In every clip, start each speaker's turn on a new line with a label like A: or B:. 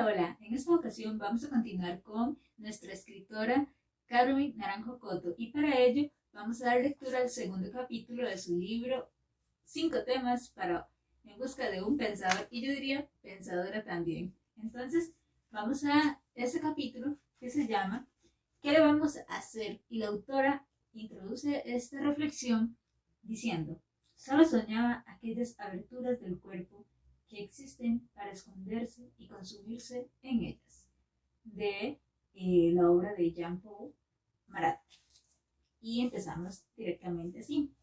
A: Hola, en esta ocasión vamos a continuar con nuestra escritora Carmen Naranjo Coto y para ello vamos a dar lectura al segundo capítulo de su libro Cinco temas para en busca de un pensador y yo diría pensadora también. Entonces vamos a ese capítulo que se llama ¿Qué le vamos a hacer? Y la autora introduce esta reflexión diciendo: solo soñaba aquellas aberturas del cuerpo que existen para esconderse y consumirse en ellas, de la obra de Jean-Paul Marat. Y empezamos directamente así.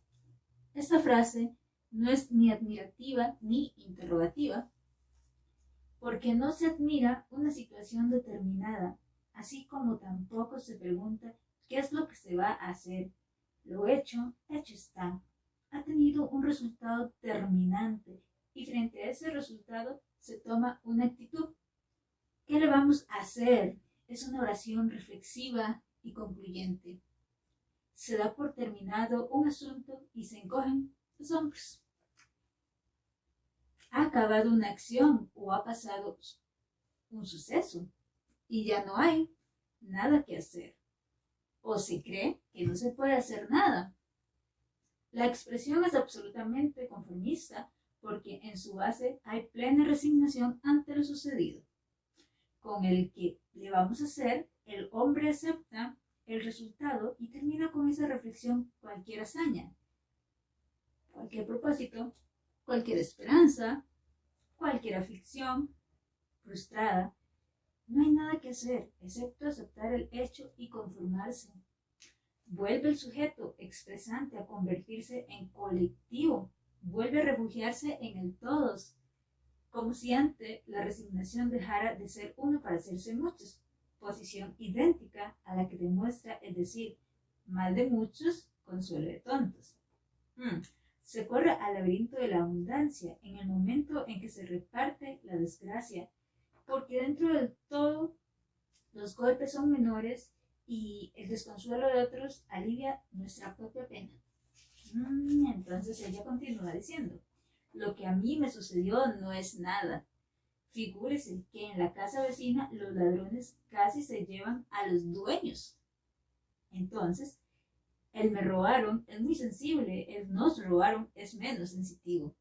A: Esta frase no es ni admirativa ni interrogativa, porque no se admira una situación determinada, así como tampoco se pregunta qué es lo que se va a hacer. Lo hecho está. Ha tenido un resultado terminante y frente a ese resultado se toma una actitud. ¿Qué le vamos a hacer? Es una oración reflexiva y concluyente. Se da por terminado un asunto y se encogen los hombros. Ha acabado una acción o ha pasado un suceso y ya no hay nada que hacer. O se cree que no se puede hacer nada. La expresión es absolutamente conformista porque en su base hay plena resignación ante lo sucedido. Con el que le vamos a hacer, el hombre acepta el resultado y termina con esa reflexión cualquier hazaña, cualquier propósito, cualquier esperanza, cualquier aflicción frustrada. No hay nada que hacer excepto aceptar el hecho y conformarse. Vuelve el sujeto expresante a convertirse en colectivo, vuelve a refugiarse en el todos, como si ante la resignación dejara de ser uno para hacerse muchos, posición idéntica a la que demuestra el decir mal de muchos, consuelo de tontos. Se corre al laberinto de la abundancia en el momento en que se reparte la desgracia, porque dentro del todo los golpes son menores y el desconsuelo de otros alivia nuestra propia pena. Entonces ella continúa diciendo: lo que a mí me sucedió no es nada. Figúrese que en la casa vecina los ladrones casi se llevan a los dueños. Entonces, el me robaron es muy sensible, el nos robaron es menos sensitivo.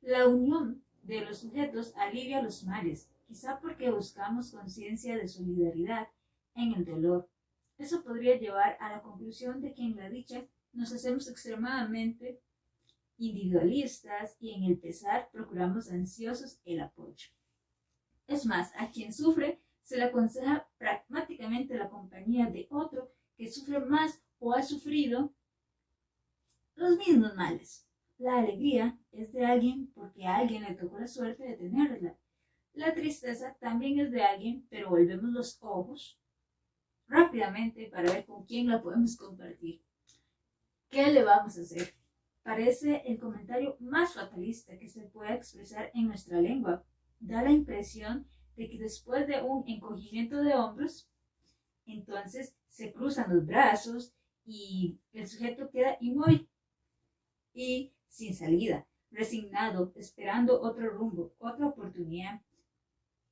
A: La unión de los sujetos alivia los males, quizá porque buscamos conciencia de solidaridad en el dolor. Eso podría llevar a la conclusión de que en la dicha nos hacemos extremadamente individualistas y en el pesar procuramos ansiosos el apoyo. Es más, a quien sufre se le aconseja pragmáticamente la compañía de otro que sufre más o ha sufrido los mismos males. La alegría es de alguien porque a alguien le tocó la suerte de tenerla. La tristeza también es de alguien, pero volvemos los ojos rápidamente para ver con quién la podemos compartir. ¿Qué le vamos a hacer? Parece el comentario más fatalista que se pueda expresar en nuestra lengua. Da la impresión de que después de un encogimiento de hombros, entonces se cruzan los brazos y el sujeto queda inmóvil y sin salida, resignado, esperando otro rumbo, otra oportunidad.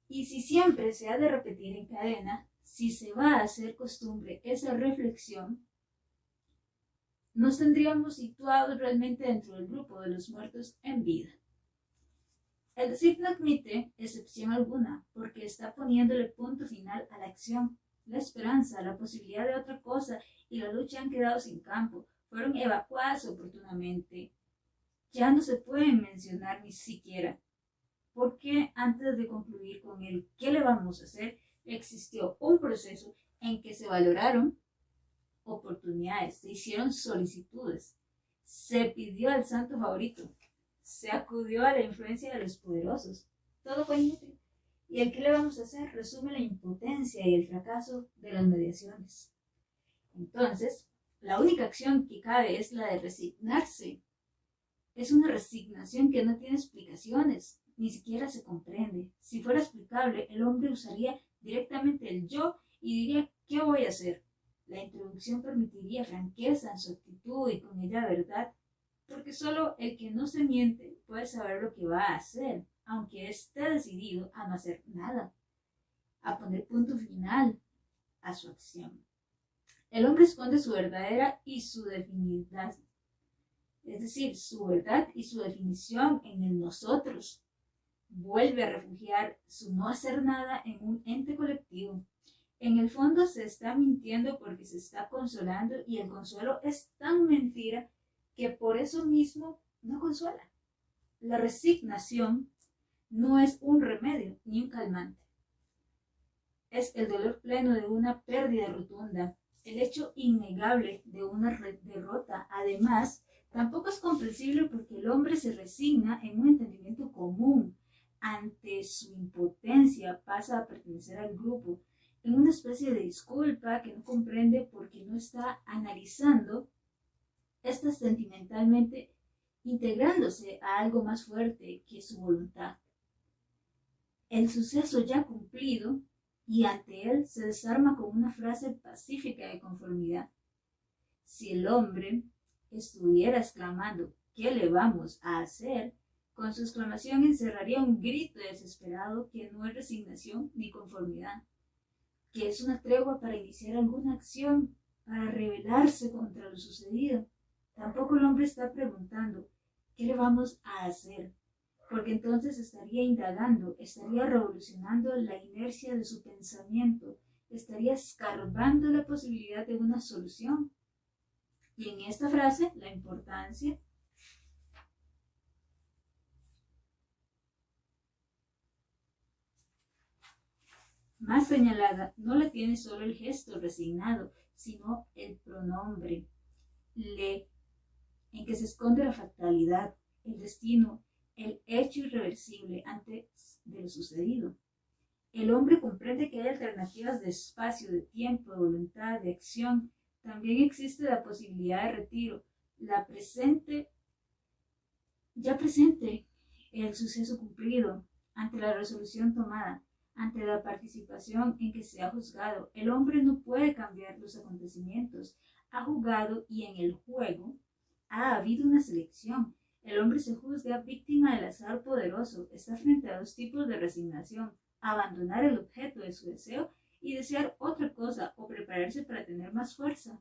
A: Y si siempre se ha de repetir en cadena, si se va a hacer costumbre esa reflexión, nos tendríamos situados realmente dentro del grupo de los muertos en vida. El decir no admite excepción alguna, porque está poniéndole punto final a la acción. La esperanza, la posibilidad de otra cosa y la lucha han quedado sin campo, fueron evacuadas oportunamente. Ya no se pueden mencionar ni siquiera, porque antes de concluir con el ¿qué le vamos a hacer?, existió un proceso en que se valoraron oportunidades, se hicieron solicitudes, se pidió al santo favorito, se acudió a la influencia de los poderosos. Todo fue inútil. ¿Y el qué le vamos a hacer? Resume la impotencia y el fracaso de las mediaciones. Entonces, la única acción que cabe es la de resignarse. Es una resignación que no tiene explicaciones, ni siquiera se comprende. Si fuera explicable, el hombre usaría directamente el yo y diría ¿qué voy a hacer? La introducción permitiría franqueza en su actitud y con ella verdad, porque solo el que no se miente puede saber lo que va a hacer, aunque esté decidido a no hacer nada. a poner punto final a su acción. El hombre esconde su verdadera y su definidad, es decir, su verdad y su definición en el nosotros. Vuelve a refugiar su no hacer nada en un ente colectivo. En el fondo se está mintiendo porque se está consolando y el consuelo es tan mentira que por eso mismo no consuela. La resignación no es un remedio ni un calmante. Es el dolor pleno de una pérdida rotunda, el hecho innegable de una derrota. Además, tampoco es comprensible porque el hombre se resigna en un entendimiento común. Ante su impotencia pasa a pertenecer al grupo, en una especie de disculpa que no comprende porque no está analizando, está sentimentalmente integrándose a algo más fuerte que su voluntad. El suceso ya cumplido y ante él se desarma con una frase pacífica de conformidad. Si el hombre estuviera exclamando ¿qué le vamos a hacer?, con su exclamación encerraría un grito desesperado que no es resignación ni conformidad, que es una tregua para iniciar alguna acción, para rebelarse contra lo sucedido. Tampoco el hombre está preguntando ¿qué le vamos a hacer?, porque entonces estaría indagando, estaría revolucionando la inercia de su pensamiento, estaría escarbando la posibilidad de una solución. Y en esta frase, la importancia más señalada no la tiene solo el gesto resignado, sino el pronombre le, en que se esconde la fatalidad, el destino, el hecho irreversible antes de lo sucedido. El hombre comprende que hay alternativas de espacio, de tiempo, de voluntad, de acción. También existe la posibilidad de retiro, la presente, ya presente, el suceso cumplido, ante la resolución tomada, ante la participación en que se ha juzgado. El hombre no puede cambiar los acontecimientos. Ha jugado y en el juego ha habido una selección. El hombre se juzga víctima del azar poderoso. Está frente a dos tipos de resignación: abandonar el objeto de su deseo y desear otra cosa o prepararse para tener más fuerza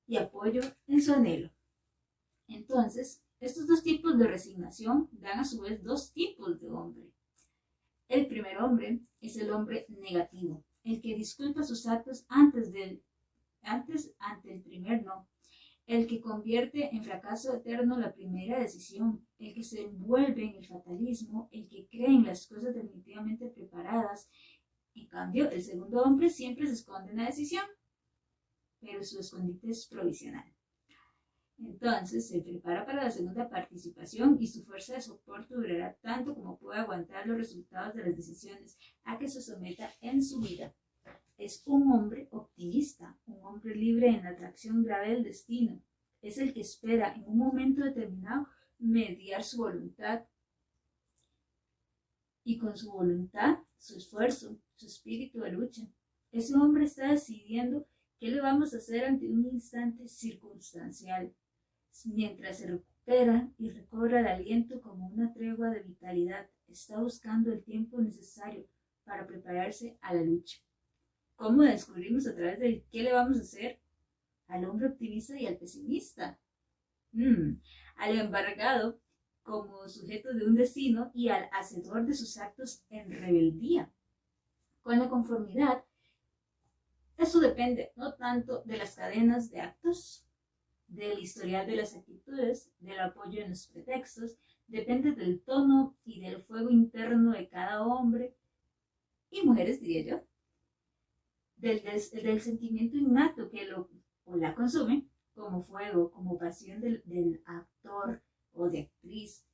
A: y apoyo en su anhelo. Entonces, estos dos tipos de resignación dan a su vez dos tipos de hombre. El primer hombre es el hombre negativo, el que disculpa sus actos ante el primer no, el que convierte en fracaso eterno la primera decisión, el que se envuelve en el fatalismo, el que cree en las cosas definitivamente preparadas. En cambio, el segundo hombre siempre se esconde en la decisión, pero su escondite es provisional. Entonces se prepara para la segunda participación y su fuerza de soporte durará tanto como pueda aguantar los resultados de las decisiones a que se someta en su vida. Es un hombre optimista, un hombre libre en la atracción grave del destino. Es el que espera en un momento determinado mediar su voluntad y con su voluntad, su esfuerzo, su espíritu de lucha. Ese hombre está decidiendo qué le vamos a hacer ante un instante circunstancial, mientras se recupera y recobra el aliento como una tregua de vitalidad. Está buscando el tiempo necesario para prepararse a la lucha. ¿Cómo descubrimos a través del qué le vamos a hacer? Al hombre optimista y al pesimista. Al embargado como sujeto de un destino y al hacedor de sus actos en rebeldía. Con la conformidad, eso depende no tanto de las cadenas de actos, del historial de las actitudes, del apoyo en los pretextos, depende del tono y del fuego interno de cada hombre y mujeres, diría yo, del sentimiento innato que lo o la consume, como fuego, como pasión del actor o de actriz.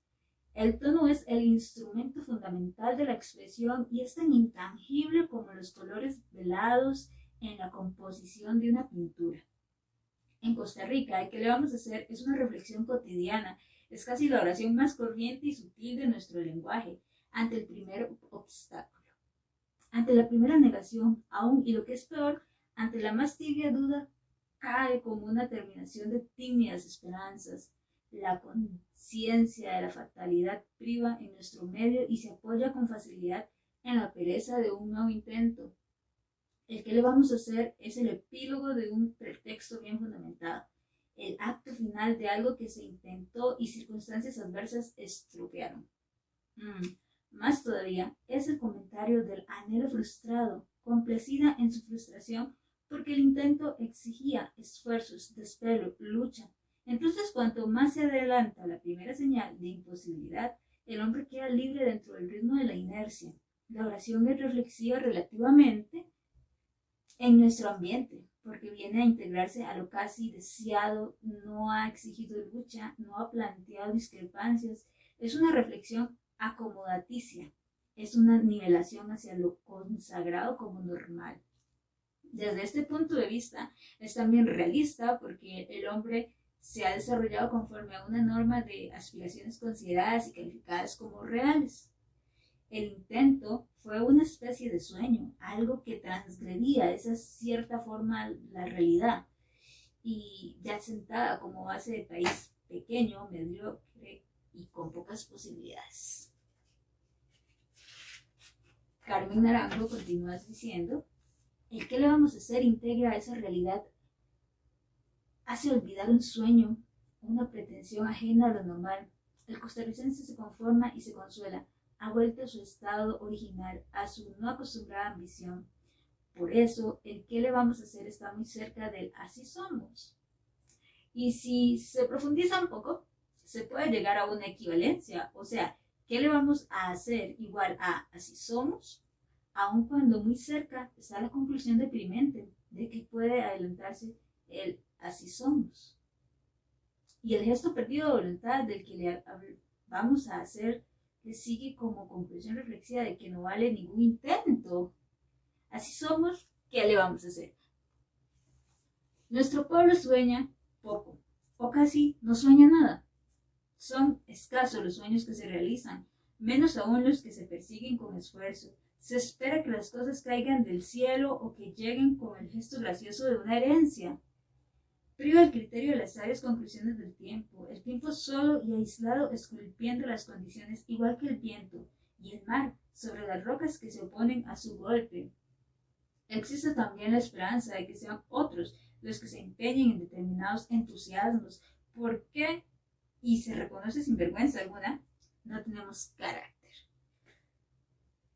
A: El tono es el instrumento fundamental de la expresión y es tan intangible como los colores velados en la composición de una pintura. En Costa Rica, ¿qué le vamos a hacer? Es una reflexión cotidiana, es casi la oración más corriente y sutil de nuestro lenguaje ante el primer obstáculo, ante la primera negación, aún, y lo que es peor, ante la más tibia duda, cae como una terminación de tímidas esperanzas. La conciencia de la fatalidad priva en nuestro medio y se apoya con facilidad en la pereza de un nuevo intento. El que le vamos a hacer es el epílogo de un pretexto bien fundamentado, el acto final de algo que se intentó y circunstancias adversas estropearon. Más todavía, es el comentario del anhelo frustrado, complacida en su frustración porque el intento exigía esfuerzos, desvelo, lucha. Entonces, cuanto más se adelanta la primera señal de imposibilidad, el hombre queda libre dentro del ritmo de la inercia. La oración es reflexiva relativamente en nuestro ambiente, porque viene a integrarse a lo casi deseado, no ha exigido lucha, no ha planteado discrepancias, es una reflexión acomodaticia, es una nivelación hacia lo consagrado como normal. Desde este punto de vista es también realista porque el hombre se ha desarrollado conforme a una norma de aspiraciones consideradas y calificadas como reales. El intento fue una especie de sueño, algo que transgredía esa cierta forma la realidad y ya sentada como base de país pequeño, mediocre y con pocas posibilidades. Carmen Naranjo continúa diciendo: el que le vamos a hacer integra esa realidad, hace olvidar un sueño, una pretensión ajena a lo normal. El costarricense se conforma y se consuela, ha vuelto a su estado original, a su no acostumbrada ambición. Por eso, el que le vamos a hacer está muy cerca del así somos. Y si se profundiza un poco, se puede llegar a una equivalencia, o sea, ¿qué le vamos a hacer igual a así somos? Aun cuando muy cerca está la conclusión deprimente de que puede adelantarse el así somos. Y el gesto perdido de voluntad del que le vamos a hacer le sigue como conclusión reflexiva de que no vale ningún intento. Así somos, ¿qué le vamos a hacer? Nuestro pueblo sueña poco, o casi no sueña nada. Son escasos los sueños que se realizan, menos aún los que se persiguen con esfuerzo. Se espera que las cosas caigan del cielo o que lleguen con el gesto gracioso de una herencia. Priva el criterio de las sabias conclusiones del tiempo, el tiempo solo y aislado esculpiendo las condiciones igual que el viento y el mar sobre las rocas que se oponen a su golpe. Existe también la esperanza de que sean otros los que se empeñen en determinados entusiasmos. ¿Por qué? Y se reconoce sin vergüenza alguna, no tenemos carácter.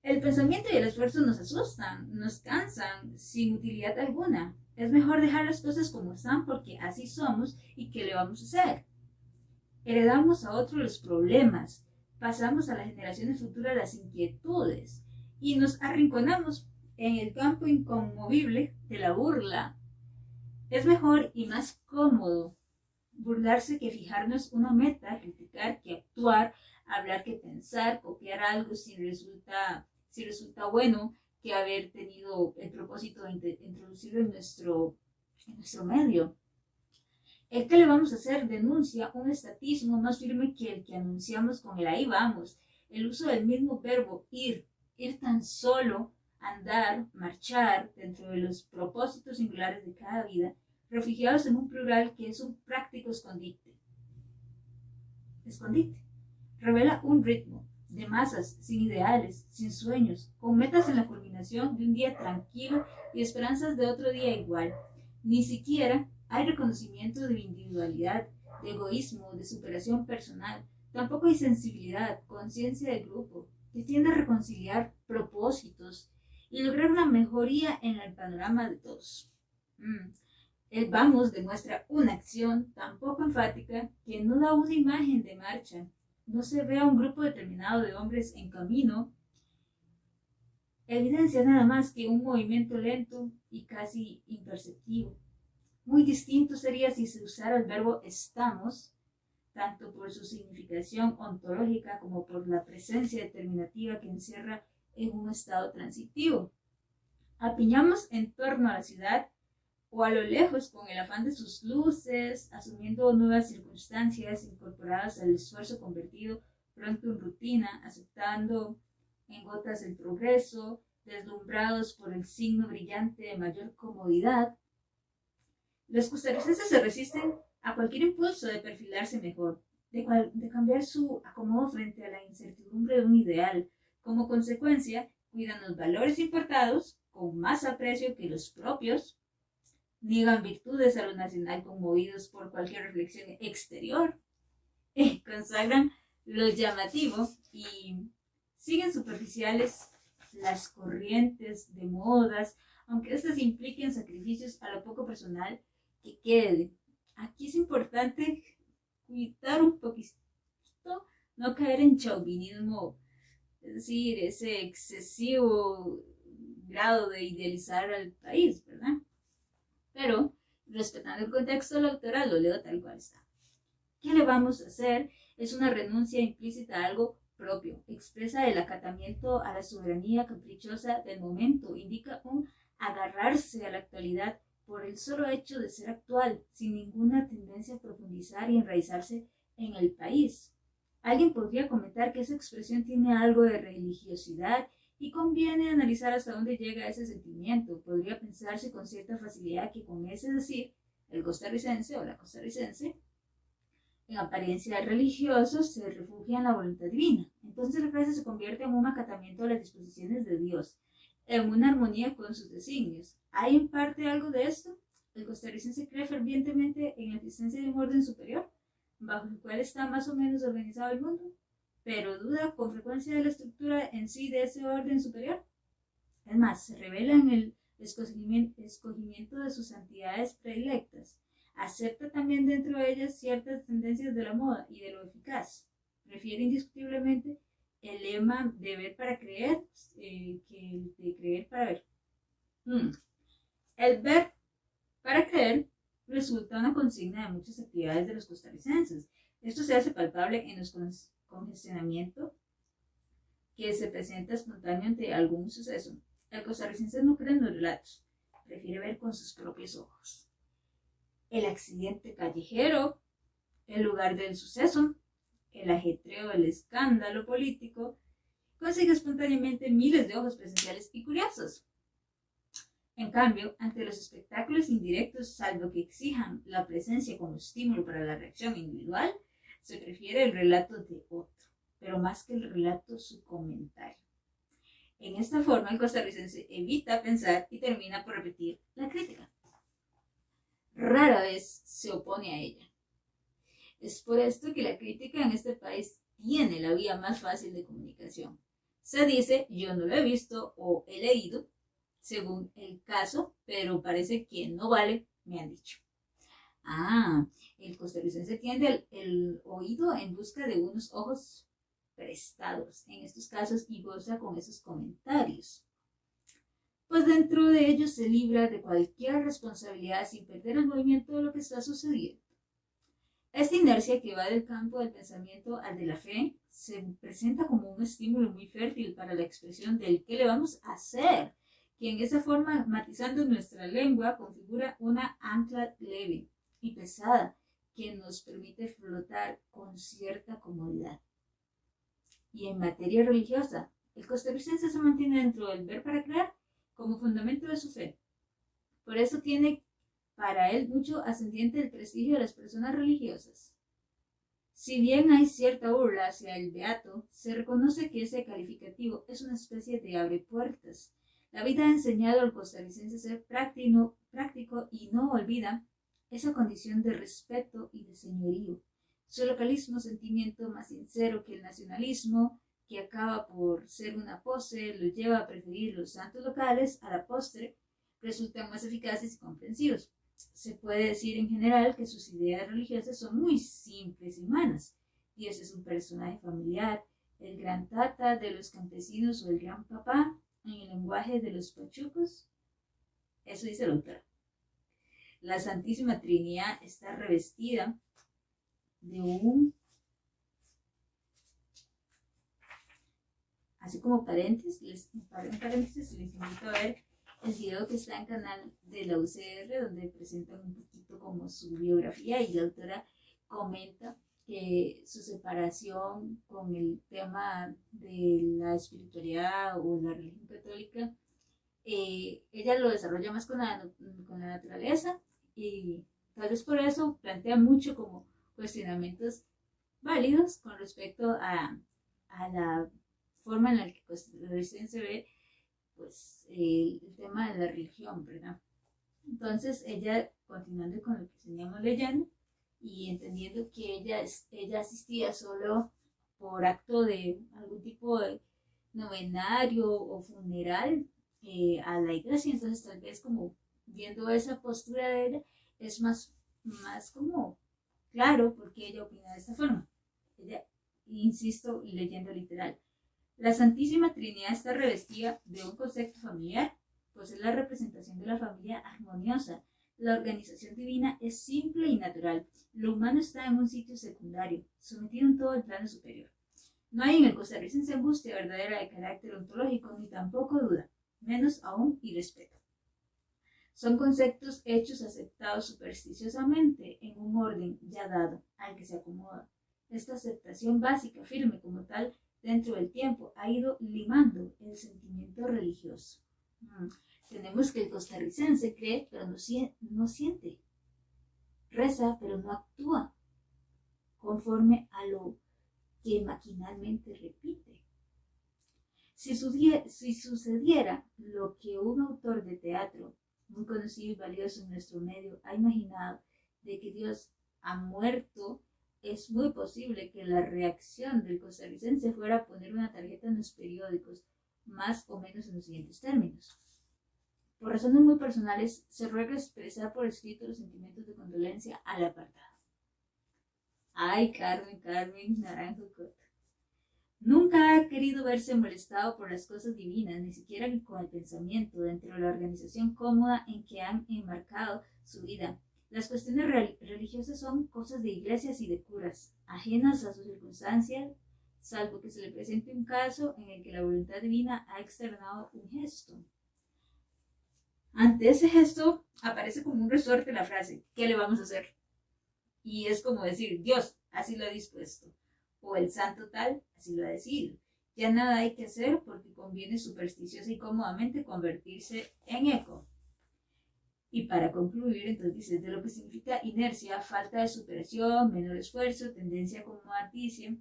A: El pensamiento y el esfuerzo nos asustan, nos cansan, sin utilidad alguna. Es mejor dejar las cosas como están porque así somos y ¿qué le vamos a hacer? Heredamos a otros los problemas, pasamos a las generaciones futuras las inquietudes y nos arrinconamos en el campo inconmovible de la burla. Es mejor y más cómodo burlarse que fijarnos una meta, criticar que actuar, hablar que pensar, copiar algo si resulta bueno, que haber tenido el propósito de introducirlo en nuestro medio. El que le vamos a hacer denuncia un estatismo más firme que el que anunciamos con el ahí vamos, el uso del mismo verbo ir tan solo, andar, marchar, dentro de los propósitos singulares de cada vida, refugiados en un plural que es un práctico escondite. Revela un ritmo de masas, sin ideales, sin sueños, con metas en la culminación de un día tranquilo y esperanzas de otro día igual. Ni siquiera hay reconocimiento de individualidad, de egoísmo, de superación personal. Tampoco hay sensibilidad, conciencia de grupo, que tiende a reconciliar propósitos y lograr una mejoría en el panorama de todos. El vamos demuestra una acción tan poco enfática que no da una imagen de marcha. No se ve a un grupo determinado de hombres en camino. Evidencia nada más que un movimiento lento y casi imperceptible. Muy distinto sería si se usara el verbo estamos, tanto por su significación ontológica como por la presencia determinativa que encierra en un estado transitivo. Apiñamos en torno a la ciudad o a lo lejos con el afán de sus luces, asumiendo nuevas circunstancias incorporadas al esfuerzo convertido pronto en rutina, aceptando en gotas el progreso, deslumbrados por el signo brillante de mayor comodidad. Los costarricenses se resisten a cualquier impulso de perfilarse mejor, de cambiar su acomodo frente a la incertidumbre de un ideal. Como consecuencia, cuidan los valores importados con más aprecio que los propios, niegan virtudes a lo nacional conmovidos por cualquier reflexión exterior, consagran lo llamativo y siguen superficiales las corrientes de modas, aunque estas impliquen sacrificios a lo poco personal que quede. Aquí es importante cuidar un poquito, no caer en chauvinismo, es decir, ese excesivo grado de idealizar al país, ¿verdad? Pero, respetando el contexto de la autora, lo leo tal cual está. ¿Qué le vamos a hacer? Es una renuncia implícita a algo propio, expresa el acatamiento a la soberanía caprichosa del momento, indica un agarrarse a la actualidad por el solo hecho de ser actual, sin ninguna tendencia a profundizar y enraizarse en el país. Alguien podría comentar que esa expresión tiene algo de religiosidad y conviene analizar hasta dónde llega ese sentimiento. Podría pensarse con cierta facilidad que con ese decir, el costarricense o la costarricense, en apariencia religioso, se refugia en la voluntad divina. Entonces la frase se convierte en un acatamiento a las disposiciones de Dios, en una armonía con sus designios. ¿Hay en parte algo de esto? ¿El costarricense cree fervientemente en la existencia de un orden superior, bajo el cual está más o menos organizado el mundo, pero duda con frecuencia de la estructura en sí de ese orden superior? Es más, se revela en el escogimiento de sus santidades predilectas. Acepta también dentro de ellas ciertas tendencias de la moda y de lo eficaz. Prefiere indiscutiblemente el lema de ver para creer que el de creer para ver. El ver para creer resulta una consigna de muchas actividades de los costarricenses. Esto se hace palpable en los congestionamientos que se presenta espontáneo ante algún suceso. El costarricense no cree en los relatos, prefiere ver con sus propios ojos. El accidente callejero, el lugar del suceso, el ajetreo del escándalo político, consigue espontáneamente miles de ojos presenciales y curiosos. En cambio, ante los espectáculos indirectos, salvo que exijan la presencia como estímulo para la reacción individual, se prefiere el relato de otro, pero más que el relato, su comentario. En esta forma, el costarricense evita pensar y termina por repetir la crítica. Rara vez se opone a ella. Es por esto que la crítica en este país tiene la vía más fácil de comunicación. Se dice, yo no lo he visto o he leído, según el caso, pero parece que no vale, me han dicho. El costarricense tiende el oído en busca de unos ojos prestados en estos casos y goza con esos comentarios, pues dentro de ellos se libra de cualquier responsabilidad sin perder el movimiento de lo que está sucediendo. Esta inercia que va del campo del pensamiento al de la fe se presenta como un estímulo muy fértil para la expresión del qué le vamos a hacer, que en esa forma, matizando nuestra lengua, configura una ancla leve y pesada que nos permite flotar con cierta comodidad. Y en materia religiosa, el costarricense se mantiene dentro del ver para creer como fundamento de su fe. Por eso tiene para él mucho ascendiente el prestigio de las personas religiosas. Si bien hay cierta burla hacia el beato, se reconoce que ese calificativo es una especie de abrepuertas. La vida ha enseñado al costarricense a ser práctico y no olvida esa condición de respeto y de señorío. Su localismo, sentimiento más sincero que el nacionalismo, que acaba por ser una pose, lo lleva a preferir los santos locales a la postre, resultan más eficaces y comprensivos. Se puede decir en general que sus ideas religiosas son muy simples y humanas. Dios es un personaje familiar, el gran tata de los campesinos o el gran papá, en el lenguaje de los pachucos. Eso dice el autor. La Santísima Trinidad está revestida de un, así como paréntesis, les invito a ver el video que está en el canal de la UCR, donde presentan un poquito como su biografía, y la autora comenta que su separación con el tema de la espiritualidad o la religión católica, ella lo desarrolla más con la naturaleza, y tal vez por eso plantea mucho como cuestionamientos válidos con respecto a la forma en la que el costarricense ve pues el tema de la religión, ¿verdad? Entonces ella, continuando con lo que teníamos leyendo y entendiendo que ella asistía solo por acto de algún tipo de novenario o funeral a la iglesia, entonces tal vez como viendo esa postura de ella es más como claro porque ella opina de esta forma. Ella, insisto, leyendo literal. La Santísima Trinidad está revestida de un concepto familiar, pues es la representación de la familia armoniosa. La organización divina es simple y natural. Lo humano está en un sitio secundario, sometido en todo el plano superior. No hay en el costarricense angustia verdadera de carácter ontológico, ni tampoco duda, menos aún irrespeto. Son conceptos hechos aceptados supersticiosamente en un orden ya dado, al que se acomoda. Esta aceptación básica, firme como tal, dentro del tiempo, ha ido limando el sentimiento religioso. Tenemos que el costarricense cree, pero no siente. Reza, pero no actúa conforme a lo que maquinalmente repite. Si sucediera lo que un autor de teatro, muy conocido y valioso en nuestro medio, ha imaginado, de que Dios ha muerto, es muy posible que la reacción del costarricense fuera a poner una tarjeta en los periódicos, más o menos en los siguientes términos. Por razones muy personales, se ruega expresar por escrito los sentimientos de condolencia al apartado. Ay, Carmen, Naranjo Cota. Nunca ha querido verse molestado por las cosas divinas, ni siquiera con el pensamiento, dentro de la organización cómoda en que han enmarcado su vida. Las cuestiones religiosas son cosas de iglesias y de curas, ajenas a sus circunstancias, salvo que se le presente un caso en el que la voluntad divina ha externado un gesto. Ante ese gesto aparece como un resorte la frase, ¿qué le vamos a hacer? Y es como decir, Dios así lo ha dispuesto, o el santo tal así lo ha decidido. Ya nada hay que hacer porque conviene supersticiosa y cómodamente convertirse en eco. Y para concluir, entonces dice, de lo que significa inercia, falta de superación, menor esfuerzo, tendencia a acomodaticia.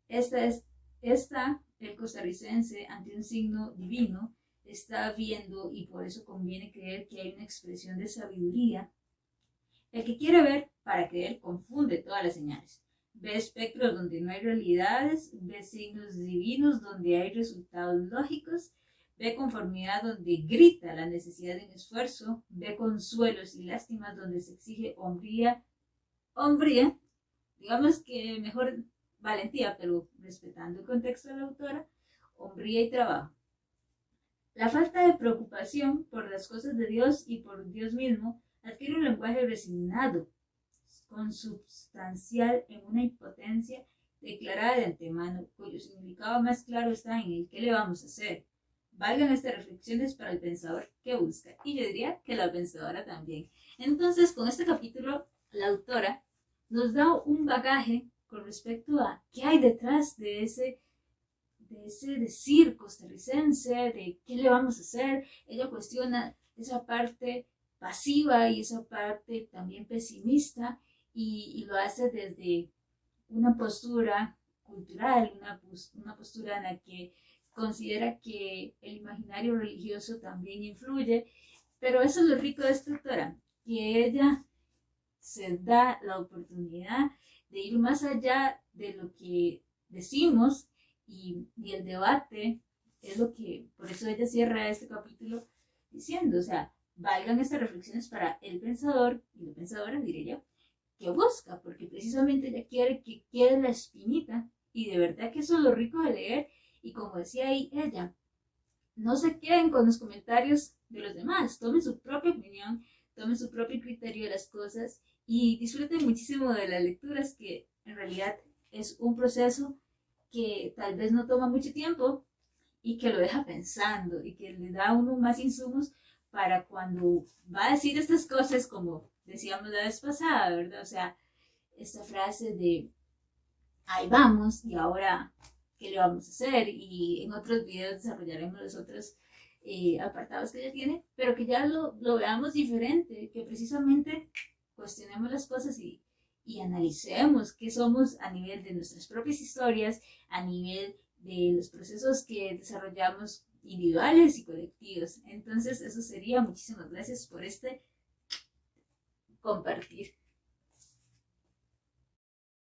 A: El costarricense, ante un signo divino, está viendo, y por eso conviene creer que hay una expresión de sabiduría. El que quiere ver para creer confunde todas las señales. Ve espectros donde no hay realidades, ve signos divinos donde hay resultados lógicos, ve conformidad donde grita la necesidad de un esfuerzo, ve consuelos y lástimas donde se exige hombría, digamos que mejor valentía, pero respetando el contexto de la autora, hombría y trabajo. La falta de preocupación por las cosas de Dios y por Dios mismo adquiere un lenguaje resignado, consubstancial en una impotencia declarada de antemano, cuyo significado más claro está en el ¿qué le vamos a hacer? Valgan estas reflexiones para el pensador que busca, y yo diría que la pensadora también. Entonces, con este capítulo, la autora nos da un bagaje con respecto a qué hay detrás de ese decir costarricense, de qué le vamos a hacer. Ella cuestiona esa parte pasiva y esa parte también pesimista y lo hace desde una postura cultural, una postura en la que considera que el imaginario religioso también influye, pero eso es lo rico de esta autora, que ella se da la oportunidad de ir más allá de lo que decimos y el debate es lo que, por eso ella cierra este capítulo diciendo, o sea, valgan estas reflexiones para el pensador y la pensadora, diré yo, que busca, porque precisamente ella quiere que quede la espinita y de verdad que eso es lo rico de leer y como decía ahí ella, no se queden con los comentarios de los demás, tomen su propia opinión, tomen su propio criterio de las cosas y disfruten muchísimo de las lecturas, que en realidad es un proceso que tal vez no toma mucho tiempo y que lo deja pensando y que le da a uno más insumos para cuando va a decir estas cosas, como decíamos la vez pasada, ¿verdad? O sea, esta frase de ahí vamos y ahora qué le vamos a hacer, y en otros videos desarrollaremos los otros apartados que ella tiene, pero que ya lo veamos diferente, que precisamente cuestionemos las cosas y analicemos qué somos a nivel de nuestras propias historias, a nivel de los procesos que desarrollamos individuales y colectivos. Entonces, eso sería. Muchísimas gracias por este compartir.